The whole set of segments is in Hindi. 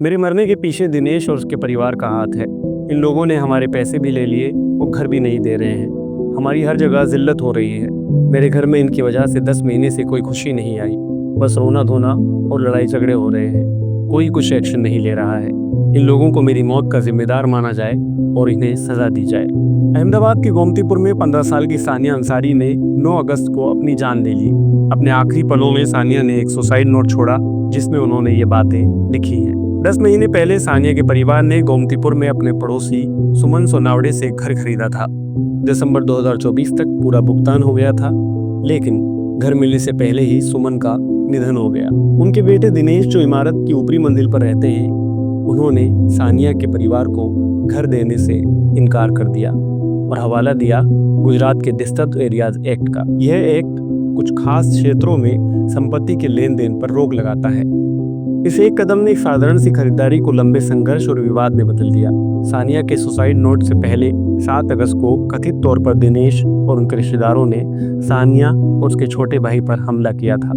मेरे मरने के पीछे दिनेश और उसके परिवार का हाथ है। इन लोगों ने हमारे पैसे भी ले लिए और घर भी नहीं दे रहे हैं। हमारी हर जगह जिल्लत हो रही है। मेरे घर में इनकी वजह से 10 महीने से कोई खुशी नहीं आई। बस रोना धोना और लड़ाई झगड़े हो रहे हैं। कोई कुछ एक्शन नहीं ले रहा है। इन लोगों को मेरी मौत का जिम्मेदार माना जाए और इन्हें सजा दी जाए। अहमदाबाद के गोमतीपुर में 15 साल की सानिया अंसारी ने 9 अगस्त को अपनी जान ले ली। अपने आखिरी पलों में सानिया ने एक सुसाइड नोट छोड़ा जिसमें उन्होंने ये बातें लिखी हैं। 10 महीने पहले सानिया के परिवार ने गोमतीपुर में अपने पड़ोसी सुमन सोनावड़े से घर खरीदा था। दिसंबर 2024 तक पूरा भुगतान हो गया था, लेकिन घर मिलने से पहले ही सुमन का निधन हो गया। उनके बेटे दिनेश जो इमारत की ऊपरी मंजिल पर रहते हैं, उन्होंने सानिया के परिवार को घर देने से इनकार कर दिया और हवाला दिया गुजरात के डिस्टर्ब्ड एरियाज एक्ट का। यह एक्ट कुछ खास क्षेत्रों में संपत्ति के लेन देन पर रोक लगाता है। इस एक कदम ने साधारण सी खरीदारी को लंबे संघर्ष और विवाद में बदल दिया। सानिया के सुसाइड नोट से पहले 7 अगस्त को कथित तौर पर दिनेश और उनके रिश्तेदारों ने सानिया और उसके छोटे भाई पर हमला किया था।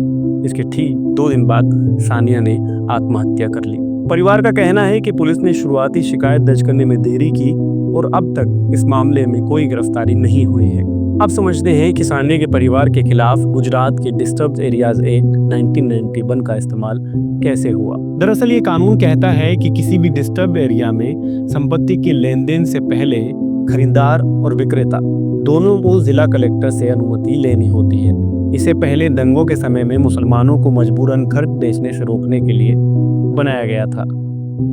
इसके ठीक 2 दिन बाद सानिया ने आत्महत्या कर ली। परिवार का कहना है कि पुलिस ने शुरुआती शिकायत दर्ज करने में देरी की और अब तक इस मामले में कोई गिरफ्तारी नहीं हुई है। अब समझते हैं कि सानिया के परिवार के खिलाफ गुजरात के डिस्टर्ब्ड एरियाज एक्ट 1991 का इस्तेमाल कैसे हुआ। दरअसल ये कानून कहता है कि किसी भी डिस्टर्ब एरिया में संपत्ति के लेन देन से पहले खरीदार और विक्रेता दोनों को जिला कलेक्टर से अनुमति लेनी होती है। इसे पहले दंगों के समय में मुसलमानों को मजबूरन घर बेचने से रोकने के लिए बनाया गया था,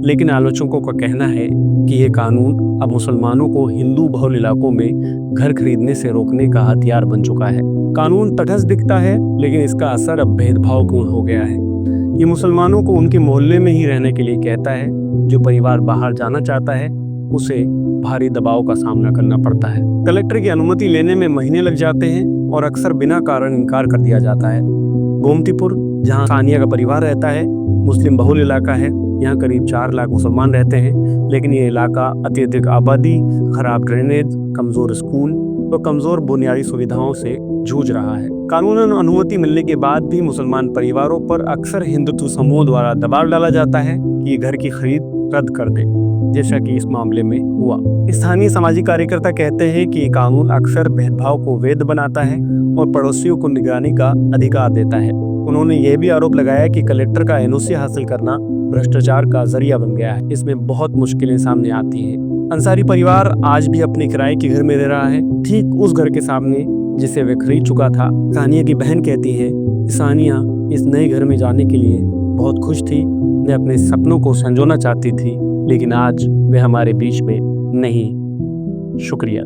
लेकिन आलोचकों का कहना है कि यह कानून अब मुसलमानों को हिंदू बहुल इलाकों में घर खरीदने से रोकने का हथियार बन चुका है। कानून तटस्थ दिखता है, लेकिन इसका असर अब भेदभावपूर्ण हो गया है। ये मुसलमानों को उनके मोहल्ले में ही रहने के लिए कहता है। जो परिवार बाहर जाना चाहता है उसे भारी दबाव का सामना करना पड़ता है। कलेक्टर की अनुमति लेने में महीने लग जाते हैं और अक्सर बिना कारण इनकार कर दिया जाता है। गोमतीपुर, जहाँ सानिया का परिवार रहता है, मुस्लिम बहुल इलाका है। यहाँ करीब 4 लाख मुसलमान रहते हैं, लेकिन ये इलाका अत्यधिक आबादी, खराब ड्रेनेज, कमजोर स्कूल और कमजोर बुनियादी सुविधाओं से जूझ रहा है। कानूनन अनुमति मिलने के बाद भी मुसलमान परिवारों पर अक्सर हिंदुत्व समूह द्वारा दबाव डाला जाता है कि ये घर की खरीद रद्द कर दे, जैसा कि इस मामले में हुआ। स्थानीय सामाजिक कार्यकर्ता कहते हैं कि ये कानून अक्सर भेदभाव को वैध बनाता है और पड़ोसियों को निगरानी का अधिकार देता है। उन्होंने यह भी आरोप लगाया कि कलेक्टर का एनओसी हासिल करना भ्रष्टाचार का जरिया बन गया है। इसमें बहुत मुश्किलें सामने आती हैं। अंसारी परिवार आज भी अपने किराए के घर में रह रहा है, ठीक उस घर के सामने जिसे वे खरीद चुका था। सानिया की बहन कहती है कि सानिया इस नए घर में जाने के लिए बहुत खुश थी। वे अपने सपनों को संजोना चाहती थी, लेकिन आज वे हमारे बीच में नहीं। शुक्रिया।